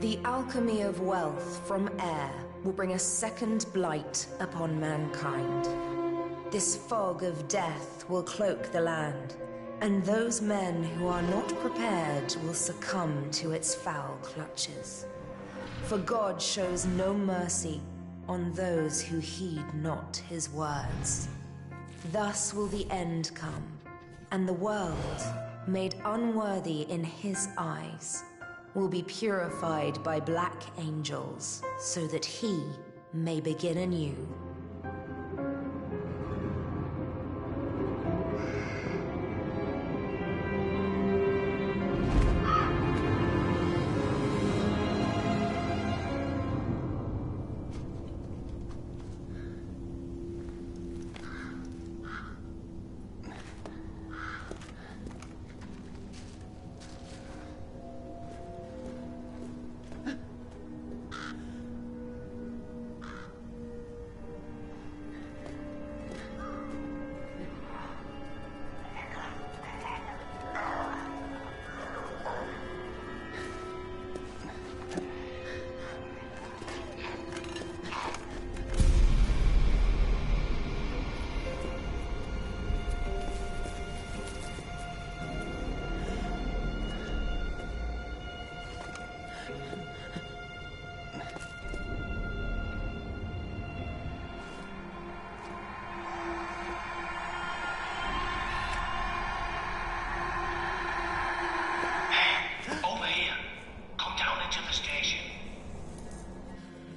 The alchemy of wealth from air will bring a second blight upon mankind. This fog of death will cloak the land, and those men who are not prepared will succumb to its foul clutches. For God shows no mercy on those who heed not his words. Thus will the end come, and the world, made unworthy in his eyes, will be purified by black angels, so that he may begin anew.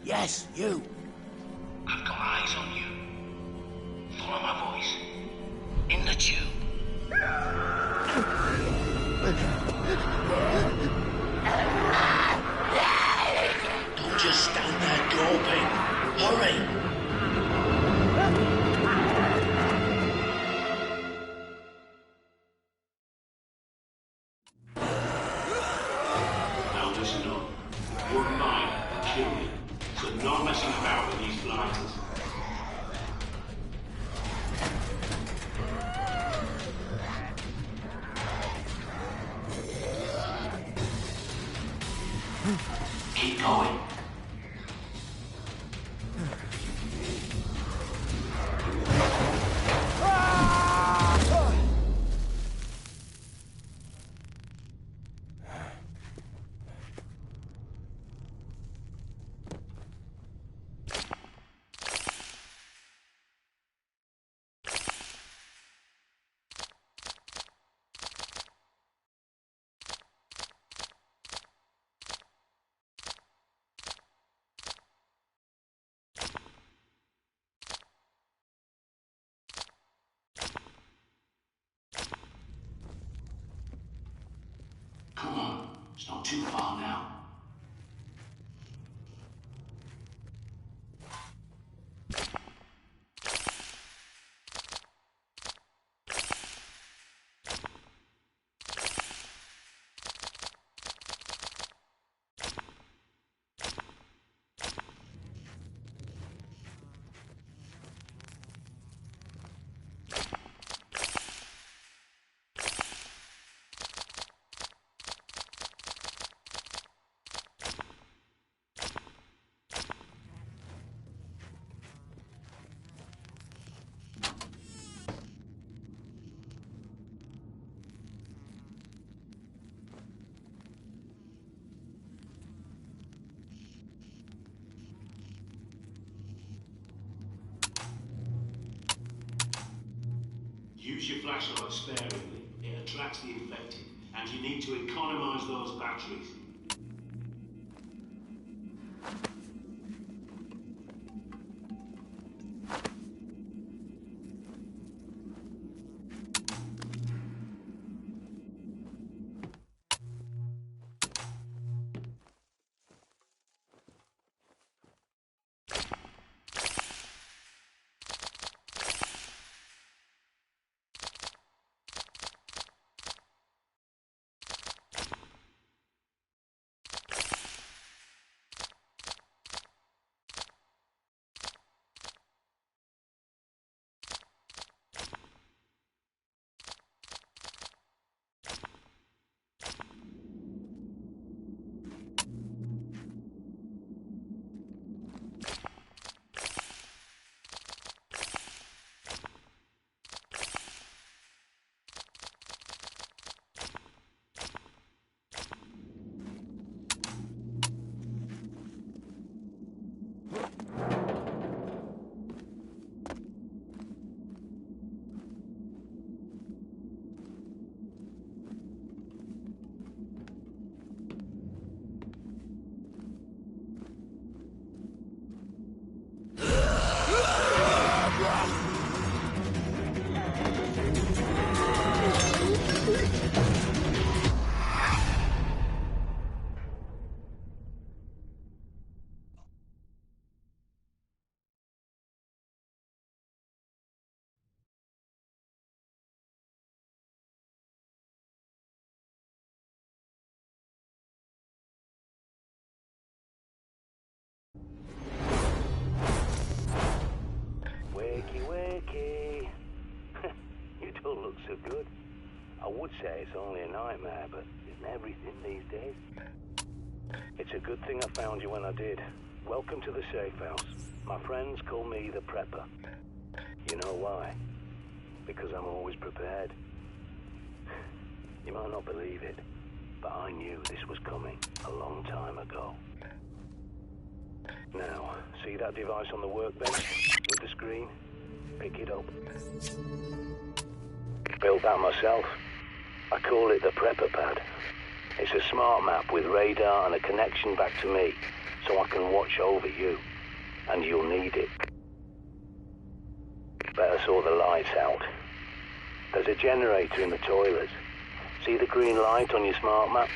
Yes, you. I've got eyes on you. Follow my voice. In the tube. Don't just stand there gawping. Hurry! Now listen up. One mind will kill you. So no messing about with these blighters. Keep going. Come on, it's not too far now. Use your flashlight sparingly. It attracts the infected, and you need to economize those batteries. so good. I would say it's only a nightmare, but isn't everything these days? It's a good thing I found you when I did. Welcome to the safe house. My friends call me the Prepper. You know why? Because I'm always prepared. You might not believe it, but I knew this was coming a long time ago. Now, see that device on the workbench with the screen? Pick it up. Built that myself. I call it the Prepper Pad. It's a smart map with radar and a connection back to me, so I can watch over you. And you'll need it. Better sort the lights out. There's a generator in the toilets. See the green light on your smart map?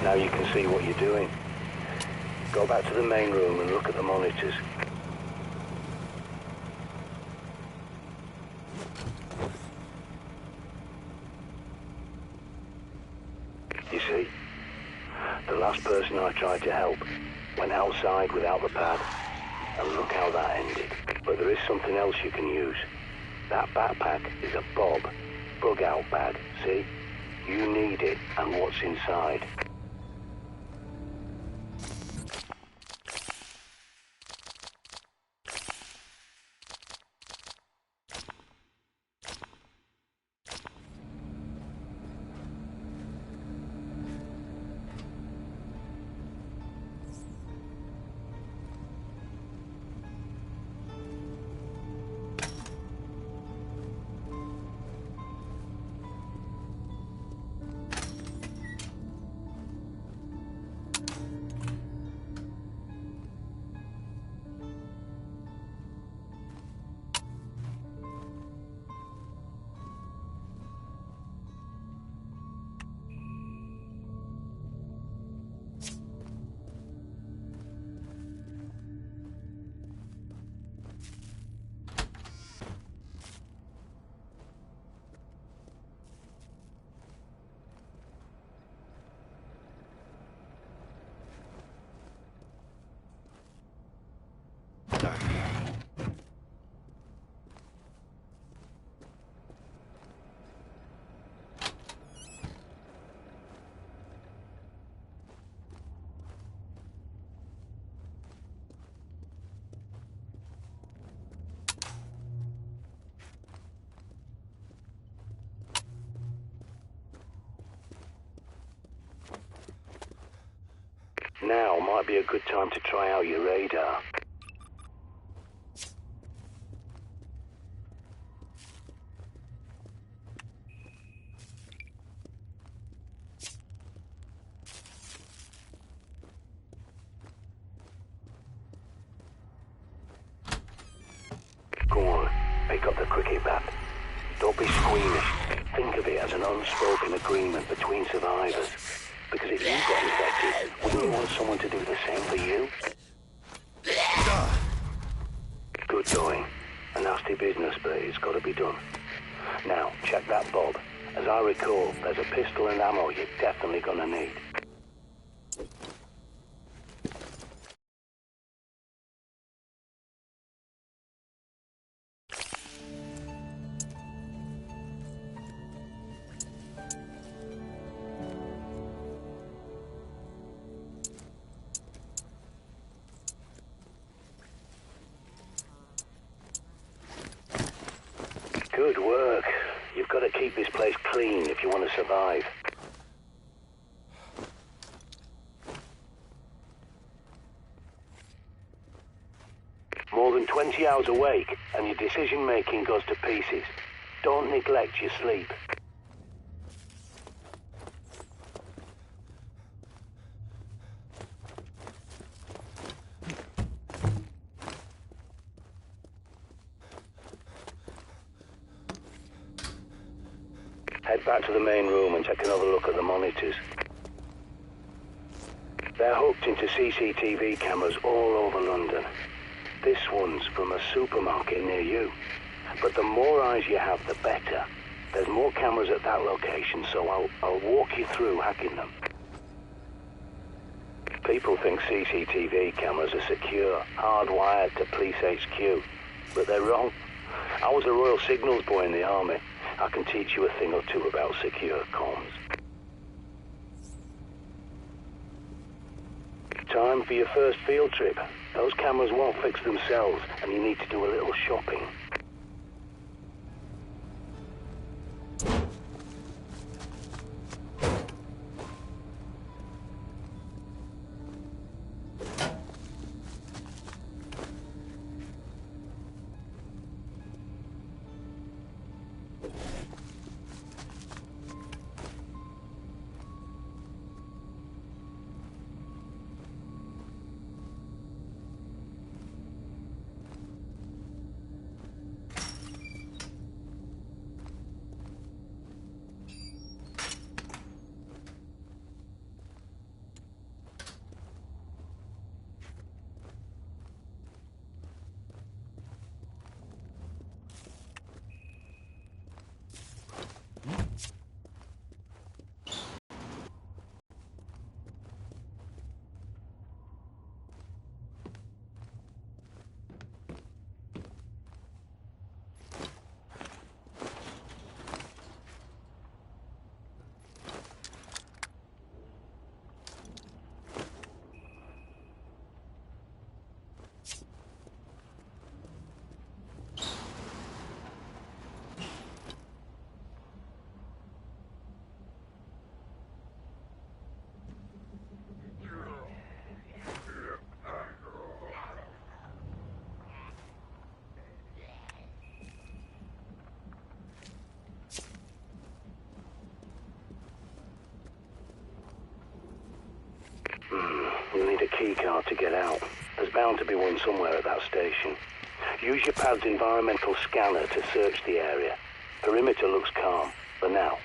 Now you can see what you're doing. Go back to the main room and look at the monitors. You see, the last person I tried to help went outside without the pad, and look how that ended. But there is something else you can use. That backpack is a bug out bag, see? You need it and what's inside. Now might be a good time to try out your radar. Go on, pick up the cricket bat. Don't be squeamish. Think of it as an unspoken agreement between survivors. Because if you got infected, wouldn't you want someone to do the same for you? Good going. A nasty business, but it's got to be done. Now, check that bob. As I recall, there's a pistol and ammo you're definitely gonna need. Good work. You've got to keep this place clean if you want to survive. More than 20 hours awake and your decision-making goes to pieces. Don't neglect your sleep. head back to the main room and take another look at the monitors. They're hooked into CCTV cameras all over London. This one's from a supermarket near you. But the more eyes you have, the better. There's more cameras at that location, so I'll walk you through hacking them. People think CCTV cameras are secure, hardwired to police HQ. But they're wrong. I was a Royal Signals boy in the army. I can teach you a thing or two about secure comms. Time for your first field trip. Those cameras won't fix themselves, and you need to do a little shopping. You'll need a key card to get out. There's bound to be one somewhere at that station. Use your pad's environmental scanner to search the area. Perimeter looks calm, for now.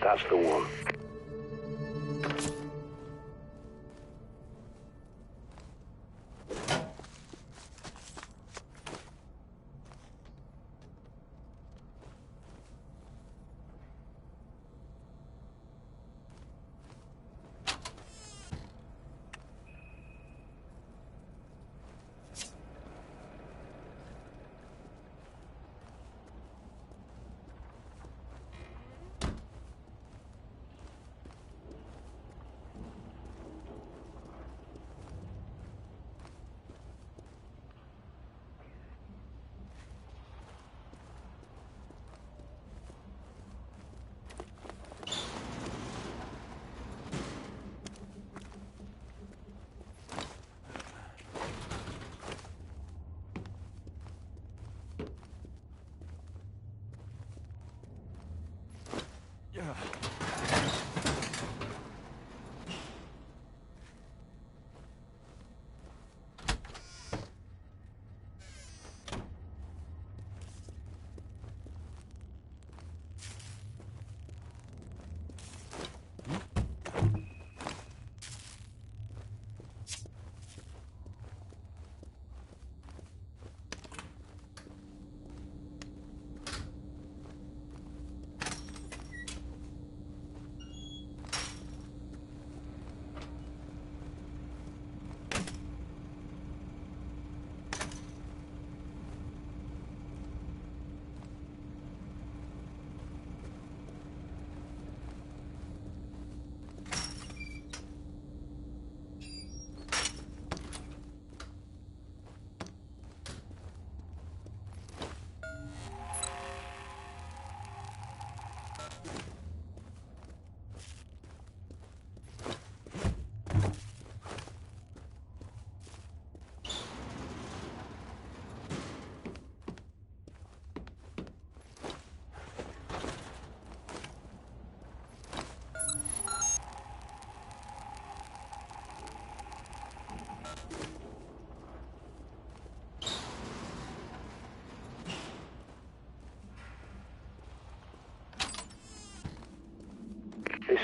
That's the one.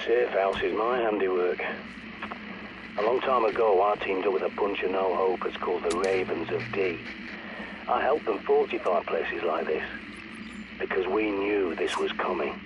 safe house is my handiwork. A long time ago, I teamed up with a bunch of no-hopers called the Ravens of D. I helped them fortify places like this, because we knew this was coming.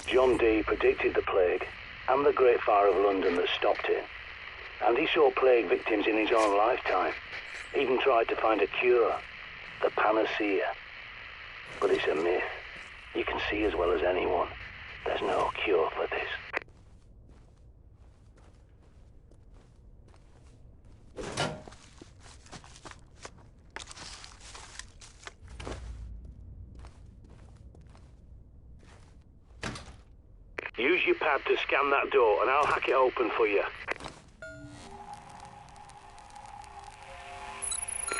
John Dee predicted the plague and the Great Fire of London that stopped it. And he saw plague victims in his own lifetime. Even tried to find a cure, the panacea. But it's a myth. You can see as well as anyone, there's no cure for this. Use your pad to scan that door and I'll hack it open for you.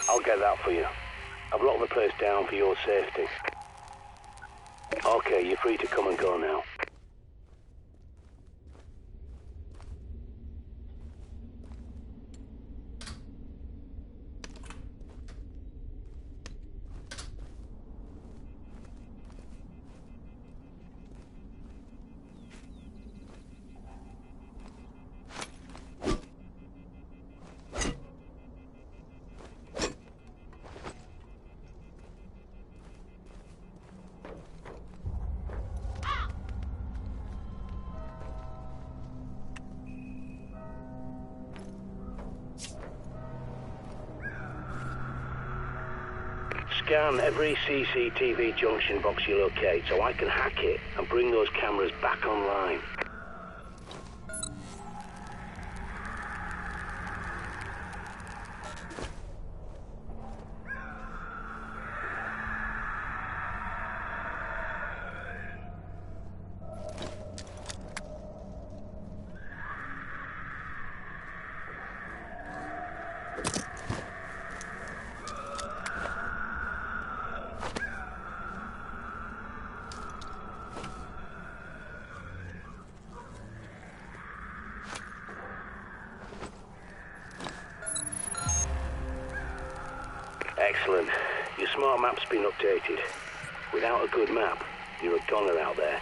I'll get that for you. I've locked the place down for your safety. Okay, you're free to come and go now. Scan every CCTV junction box you locate so I can hack it and bring those cameras back online. Excellent. Your smart map's been updated. Without a good map, you're a goner out there.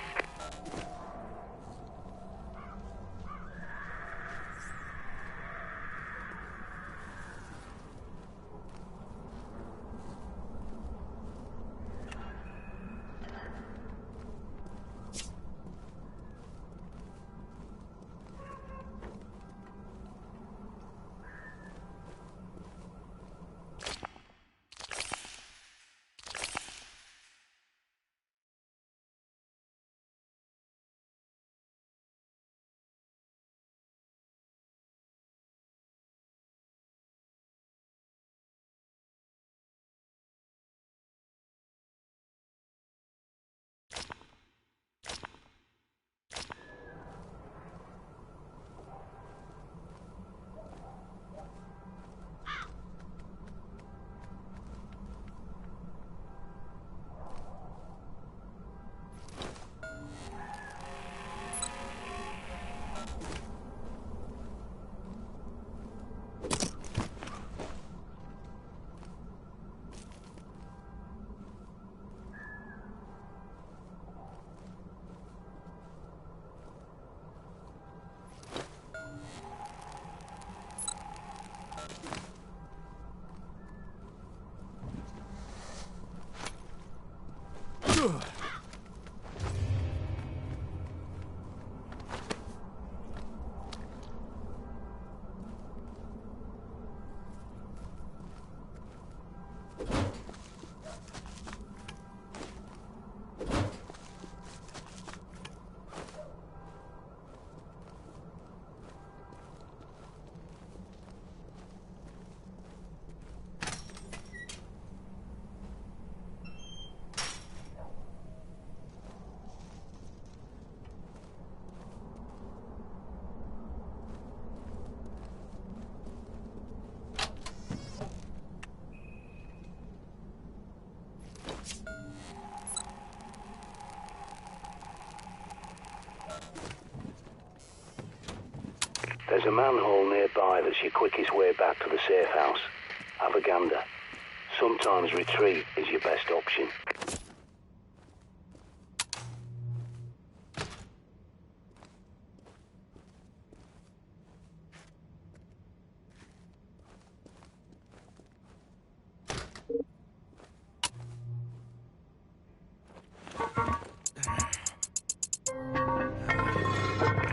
There's a manhole nearby that's your quickest way back to the safe house. Have a gander. Sometimes retreat is your best option.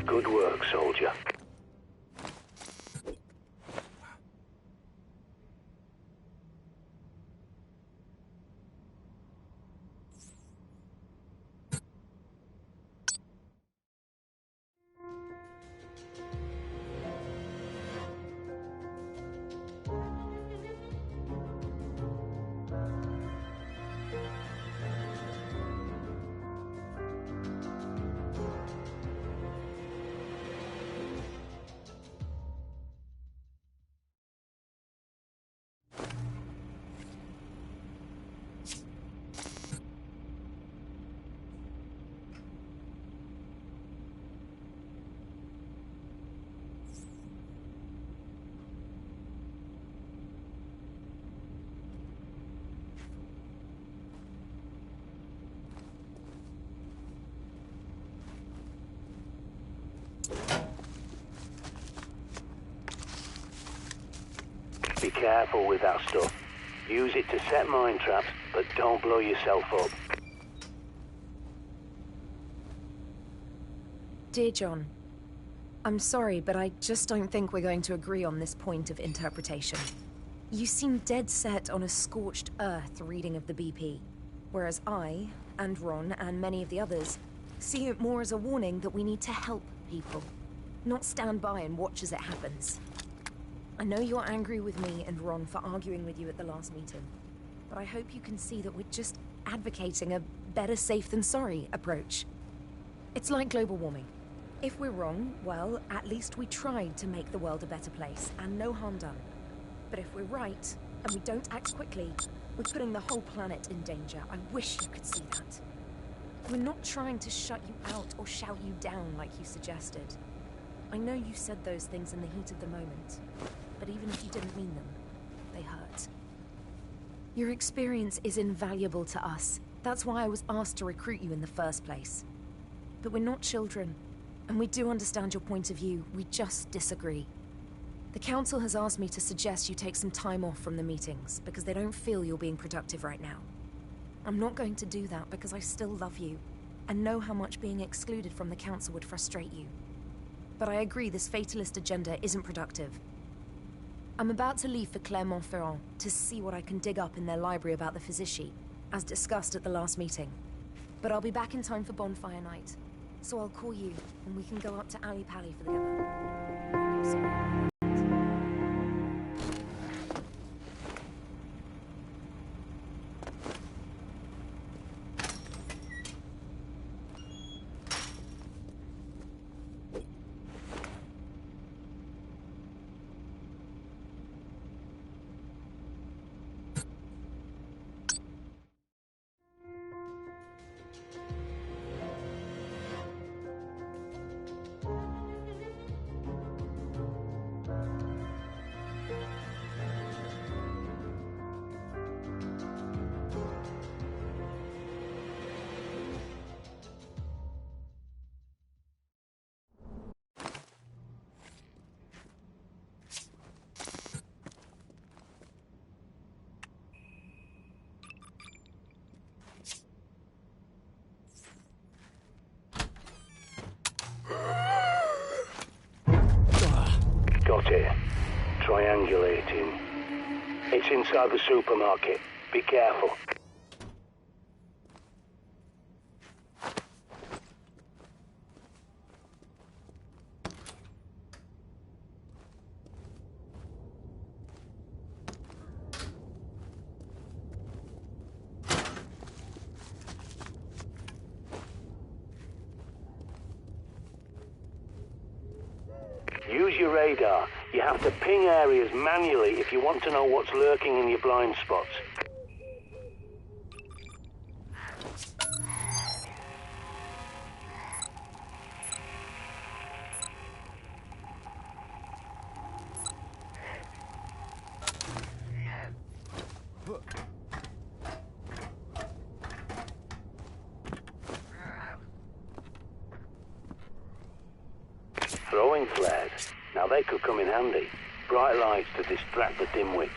Good work, soldier. Be careful with that stuff. Use it to set mine traps, but don't blow yourself up. Dear John, I'm sorry, but I just don't think we're going to agree on this point of interpretation. You seem dead set on a scorched earth reading of the BP, whereas I, and Ron, and many of the others, see it more as a warning that we need to help people, not stand by and watch as it happens. I know you're angry with me and Ron for arguing with you at the last meeting, but I hope you can see that we're just advocating a better safe than sorry approach. It's like global warming. If we're wrong, well, at least we tried to make the world a better place, and no harm done. But if we're right, and we don't act quickly, we're putting the whole planet in danger. I wish you could see that. We're not trying to shut you out or shout you down like you suggested. I know you said those things in the heat of the moment, but even if you didn't mean them, they hurt. Your experience is invaluable to us. That's why I was asked to recruit you in the first place. But we're not children, and we do understand your point of view. We just disagree. The Council has asked me to suggest you take some time off from the meetings, because they don't feel you're being productive right now. I'm not going to do that because I still love you, and know how much being excluded from the Council would frustrate you. But I agree this fatalist agenda isn't productive. I'm about to leave for Clermont-Ferrand to see what I can dig up in their library about the Physician, as discussed at the last meeting. But I'll be back in time for bonfire night, so I'll call you and we can go up to Ali Pali for the together. here. Triangulating. It's inside the supermarket. Be careful. Use your radar. You have to ping areas manually if you want to know what's lurking in your blind spots. Throwing flares. Now they could come in handy. Bright lights to distract the dimwits.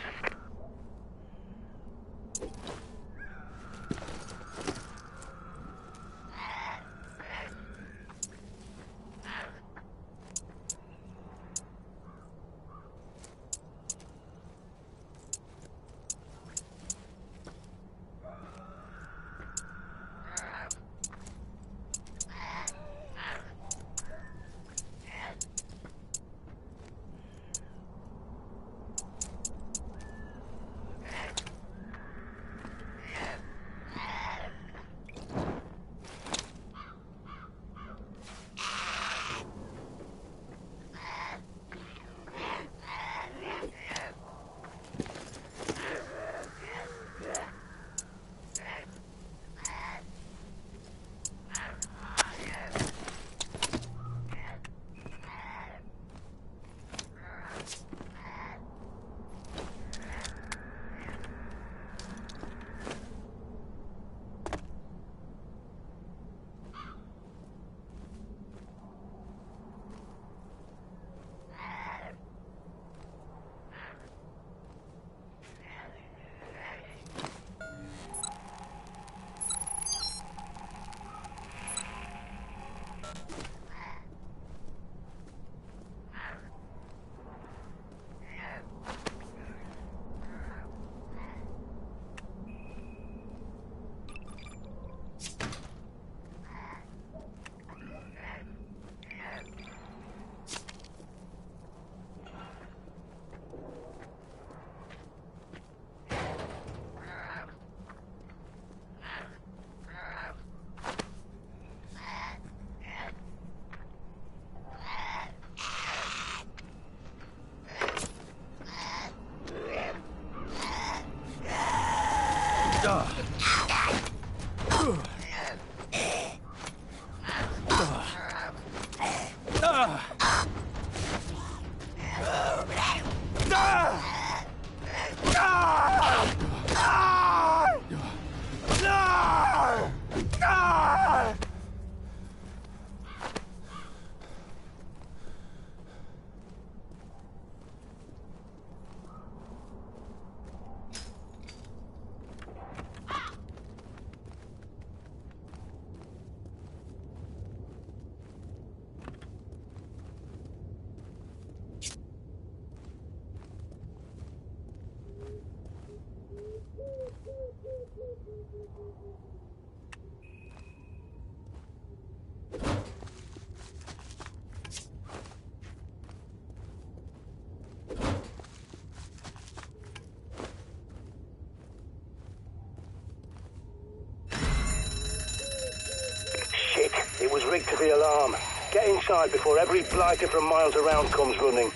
It was rigged to the alarm. Get inside before every blighter from miles around comes running.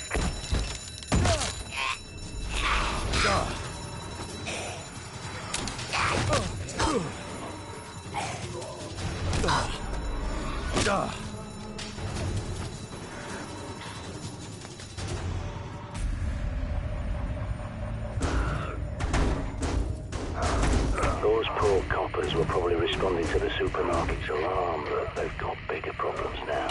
Those poor coppers were probably responding to the supermarket's alarm, but they've got bigger problems now.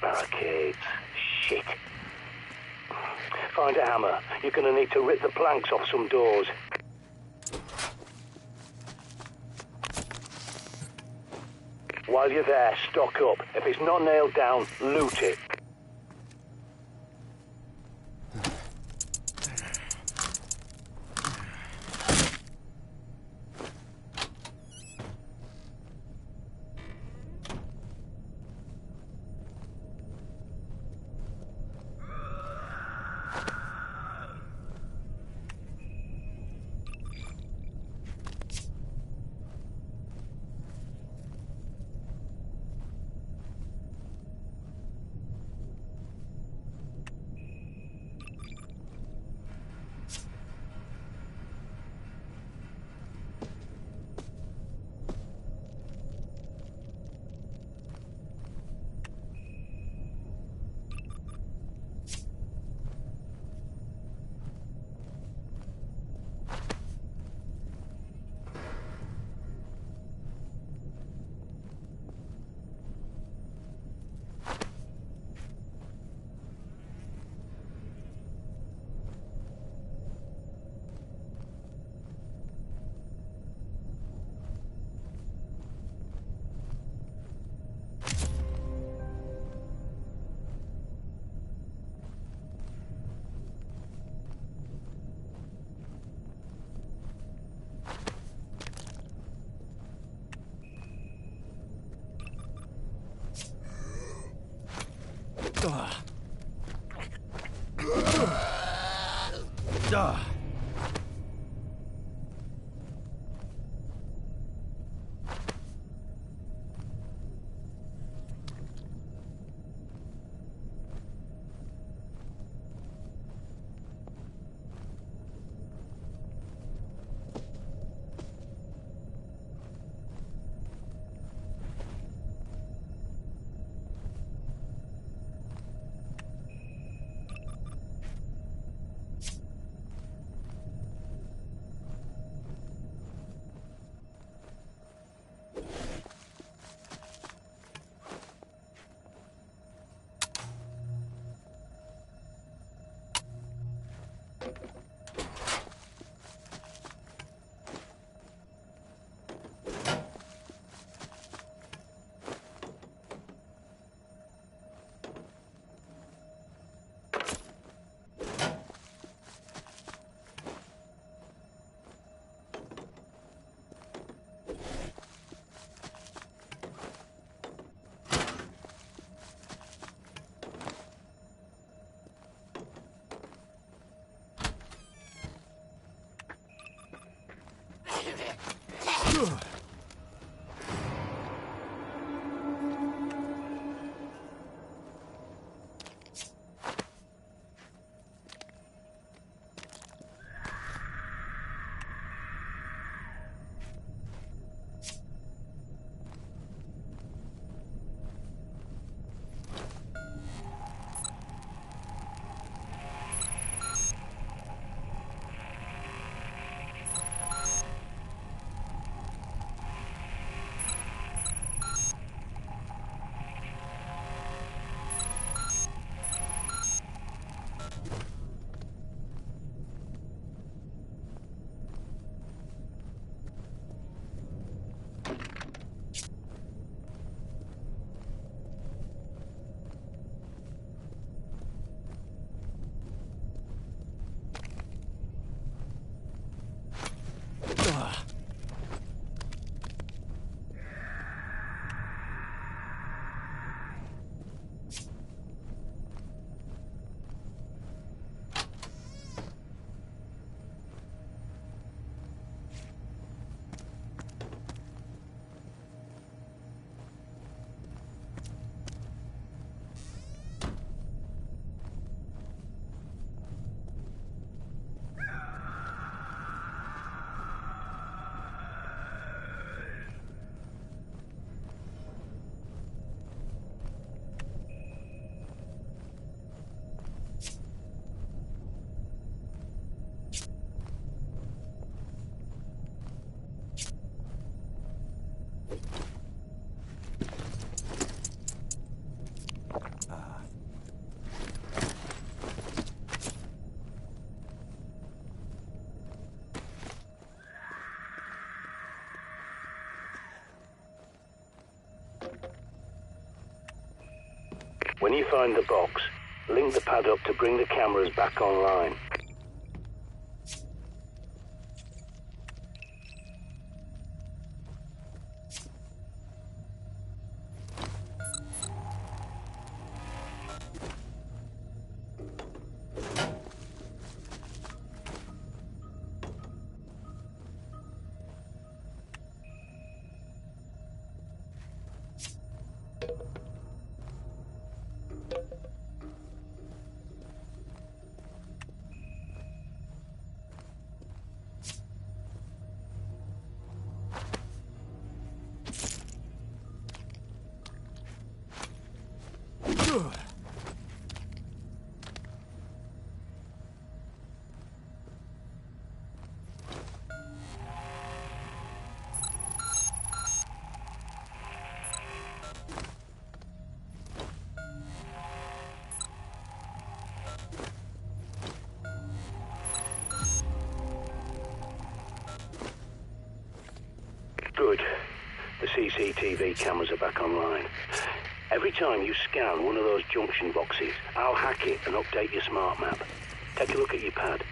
Barricades. Shit. Find a hammer. You're gonna need to rip the planks off some doors. While you're there, stock up. If it's not nailed down, loot it. When you find the box, link the pad up to bring the cameras back online. Good. The CCTV cameras are back online. Every time you scan one of those junction boxes, I'll hack it and update your smart map. Take a look at your pad.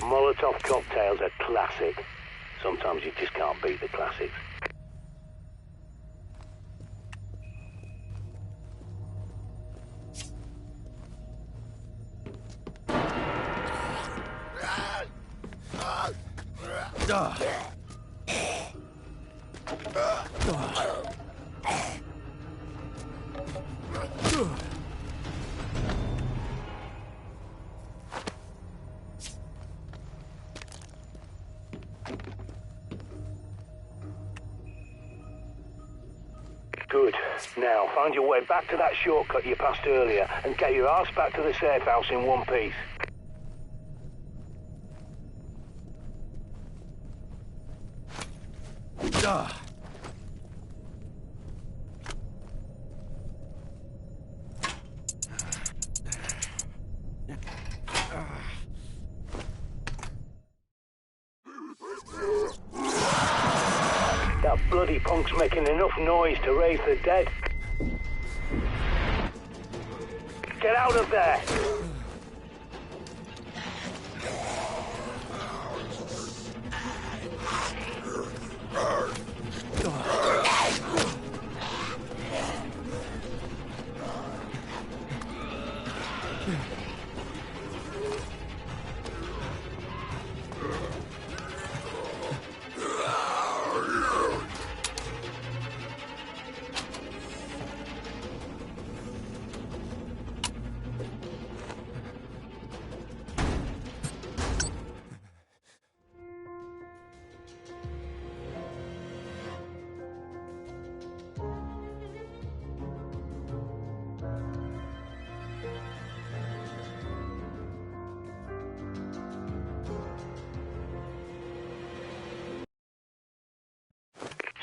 Molotov cocktails are classic. Sometimes you just can't beat the classics. Good. Now, find your way back to that shortcut you passed earlier and get your arse back to the safe house in one piece. That bloody punk's making enough noise to raise the dead. Get out of there!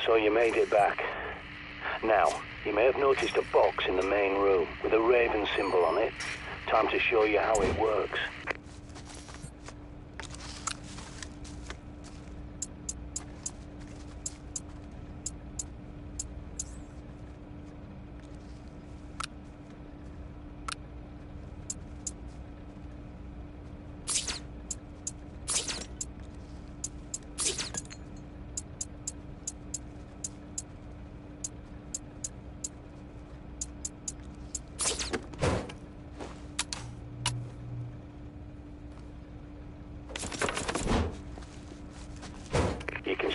So you made it back. Now, you may have noticed a box in the main room with a raven symbol on it. Time to show you how it works.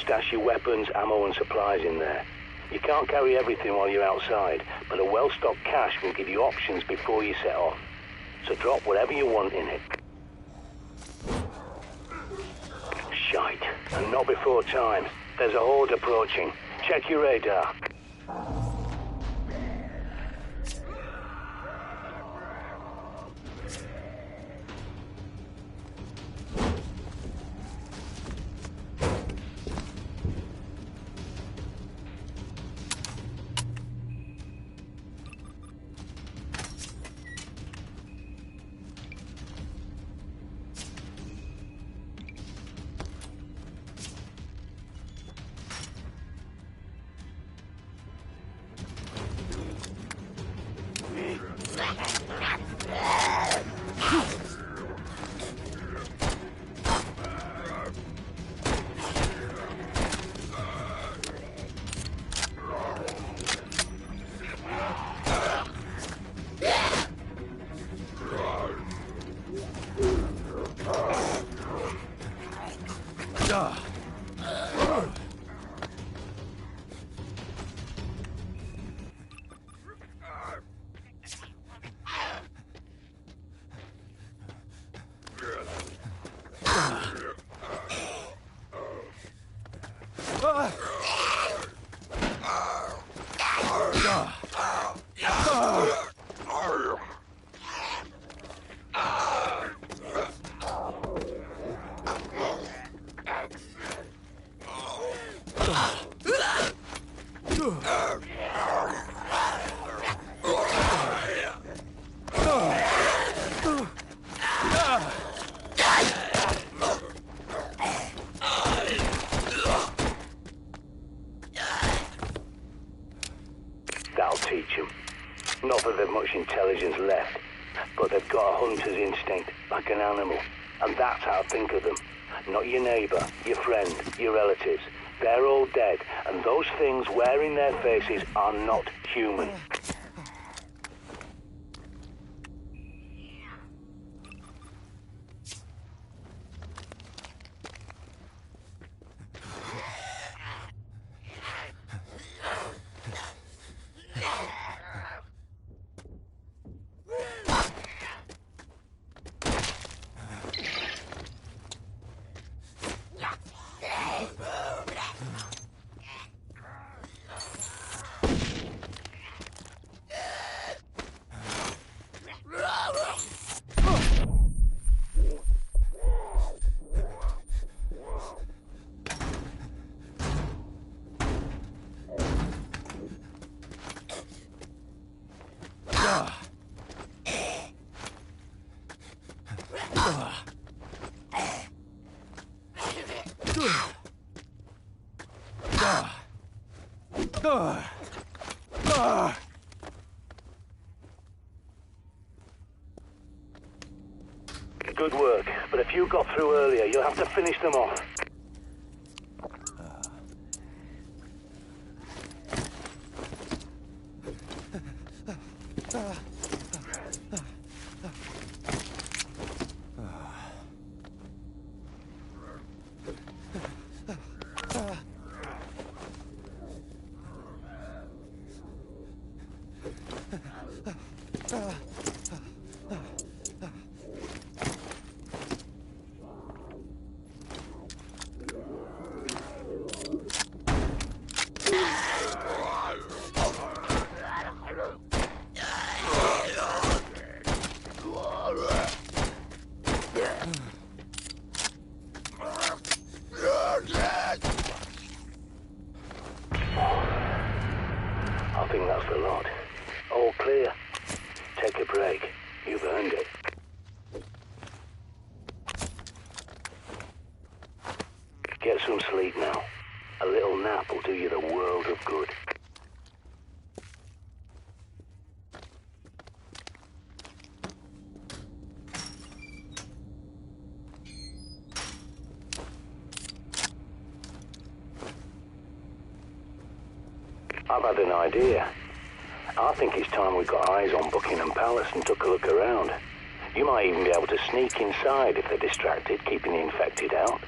Stash your weapons, ammo and supplies in there. You can't carry everything while you're outside, but a well-stocked cache will give you options before you set off. So drop whatever you want in it. Shite, and not before time. There's a horde approaching. Check your radar. But they've got a hunter's instinct, like an animal. And that's how I think of them. Not your neighbor, your friend, your relatives. They're all dead, and those things wearing their faces are not human. Good work, but if you got through earlier, you'll have to finish them off. I think that's the lot. All clear. Take a break. You've earned it. Get some sleep now. A little nap will do you the world of good. I've had an idea. I think it's time we got eyes on Buckingham Palace and took a look around. You might even be able to sneak inside if they're distracted, keeping the infected out.